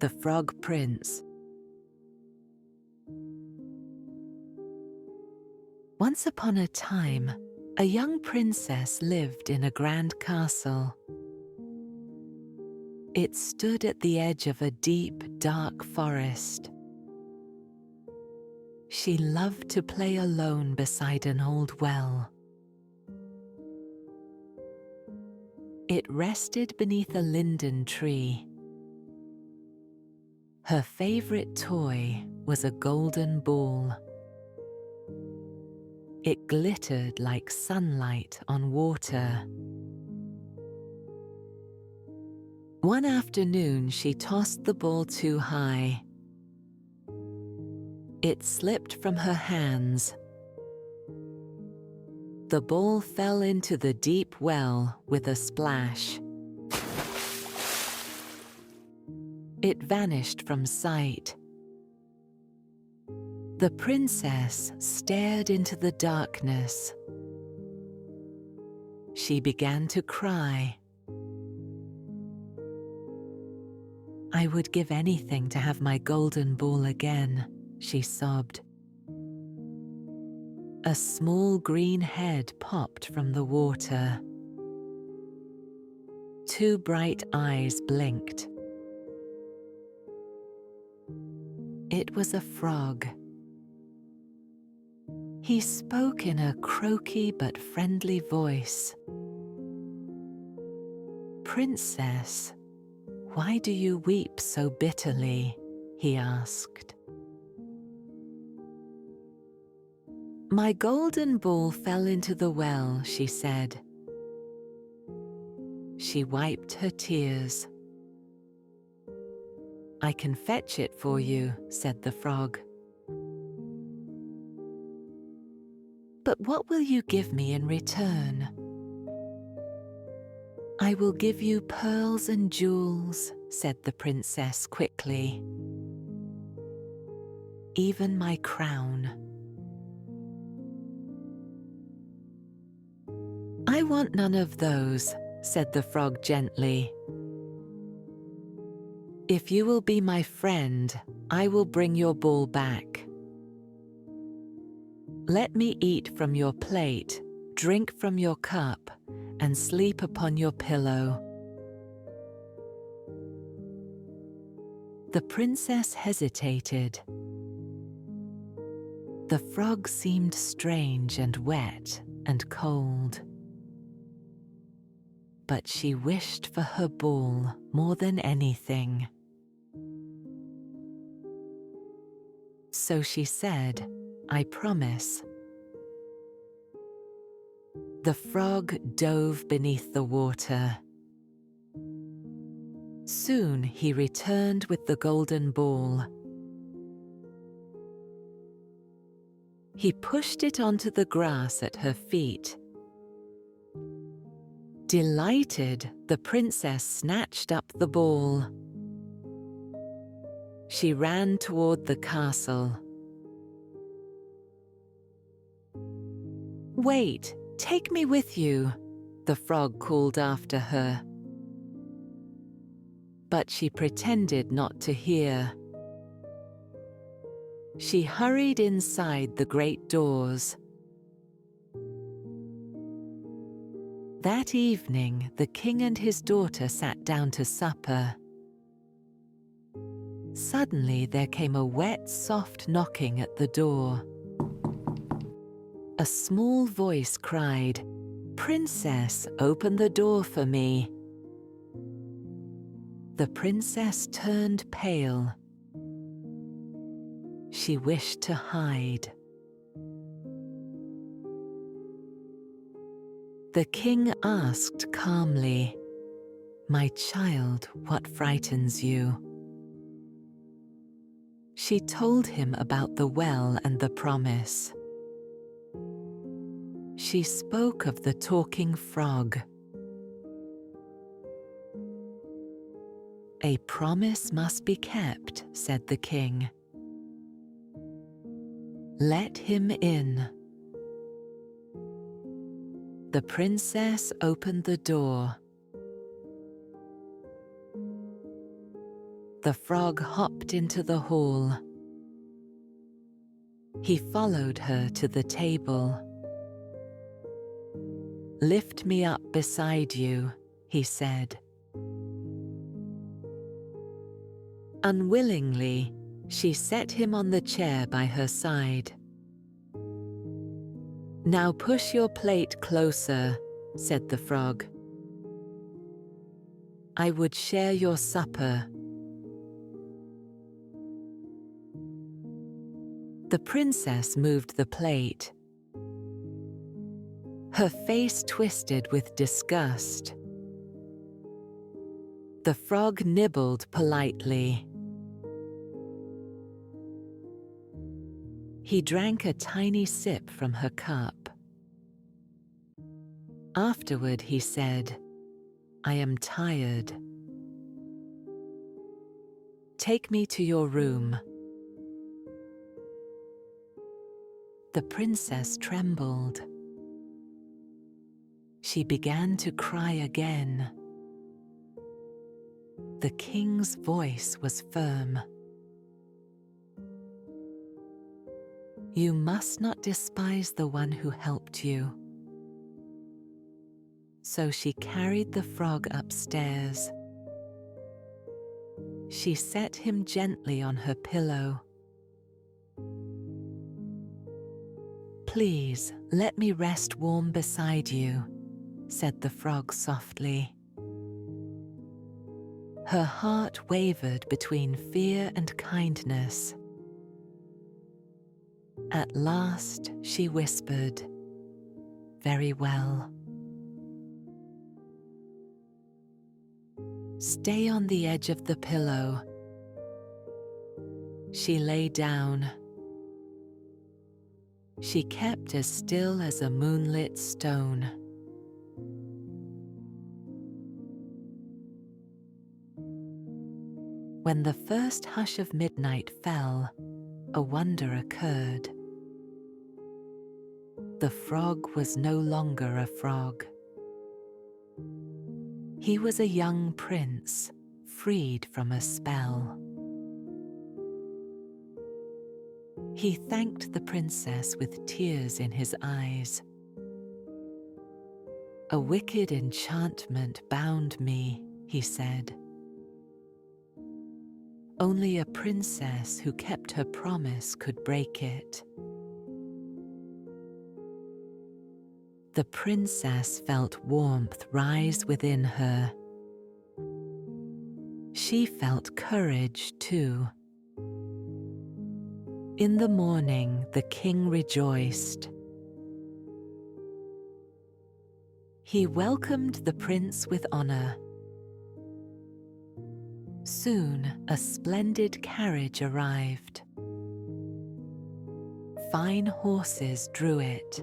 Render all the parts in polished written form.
the Frog Prince. Once upon a time, a young princess lived in a grand castle. It stood at the edge of a deep, dark forest. She loved to play alone beside an old well. It rested beneath a linden tree. Her favorite toy was a golden ball. It glittered like sunlight on water. One afternoon, she tossed the ball too high. It slipped from her hands. The ball fell into the deep well with a splash. It vanished from sight. The princess stared into the darkness. She began to cry. "I would give anything to have my golden ball again," she sobbed. A small green head popped from the water. Two bright eyes blinked. It was a frog. He spoke in a croaky but friendly voice. "Princess, why do you weep so bitterly?" he asked. "My golden ball fell into the well," she said. She wiped her tears. "I can fetch it for you," said the frog. "But what will you give me in return?" "I will give you pearls and jewels," said the princess quickly. "Even my crown." "I want none of those," said the frog gently. "If you will be my friend, I will bring your ball back. Let me eat from your plate, drink from your cup, and sleep upon your pillow." The princess hesitated. The frog seemed strange and wet and cold. But she wished for her ball more than anything. So she said, "I promise." The frog dove beneath the water. Soon he returned with the golden ball. He pushed it onto the grass at her feet. Delighted, the princess snatched up the ball. She ran toward the castle. "Wait, take me with you," the frog called after her. But she pretended not to hear. She hurried inside the great doors. That evening, the king and his daughter sat down to supper. Suddenly, there came a wet, soft knocking at the door. A small voice cried, "Princess, open the door for me." The princess turned pale. She wished to hide. The king asked calmly, "My child, what frightens you?" She told him about the well and the promise. She spoke of the talking frog. "A promise must be kept," said the king. "Let him in." The princess opened the door. The frog hopped into the hall. He followed her to the table. "Lift me up beside you," he said. Unwillingly, she set him on the chair by her side. "Now push your plate closer," said the frog. "I would share your supper." The princess moved the plate. Her face twisted with disgust. The frog nibbled politely. He drank a tiny sip from her cup. Afterward, he said, "I am tired. Take me to your room." The princess trembled. She began to cry again. The king's voice was firm. "You must not despise the one who helped you." So she carried the frog upstairs. She set him gently on her pillow. "Please, let me rest warm beside you," said the frog softly. Her heart wavered between fear and kindness. At last she whispered, "Very well." "Stay on the edge of the pillow." She lay down. She kept as still as a moonlit stone. When the first hush of midnight fell, a wonder occurred. The frog was no longer a frog. He was a young prince, freed from a spell. He thanked the princess with tears in his eyes. "A wicked enchantment bound me," he said. "Only a princess who kept her promise could break it." The princess felt warmth rise within her. She felt courage too. In the morning, the king rejoiced. He welcomed the prince with honor. Soon, a splendid carriage arrived. Fine horses drew it.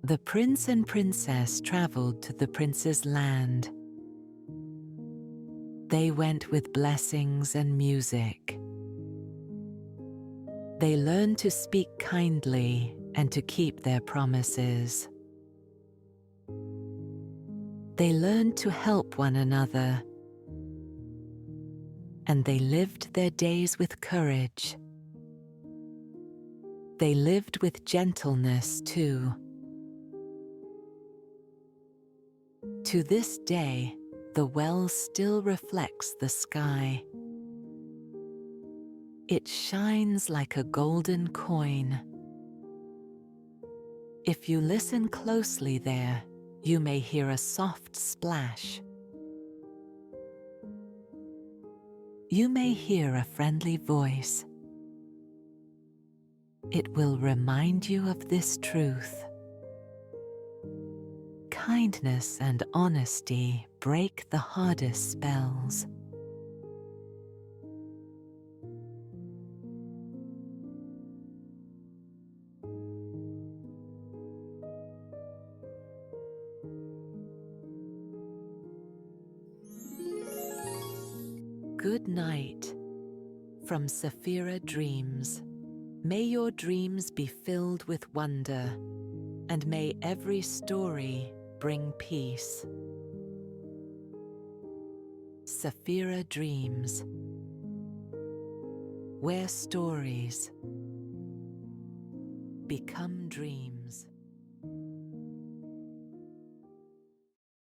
The prince and princess traveled to the prince's land. They went with blessings and music. They learned to speak kindly and to keep their promises. They learned to help one another. And they lived their days with courage. They lived with gentleness too. To this day, the well still reflects the sky. It shines like a golden coin. If you listen closely there, you may hear a soft splash. You may hear a friendly voice. It will remind you of this truth. Kindness and honesty break the hardest spells. Good night from Safira Dreams. May your dreams be filled with wonder, and may every story bring peace. Safira Dreams, where stories become dreams.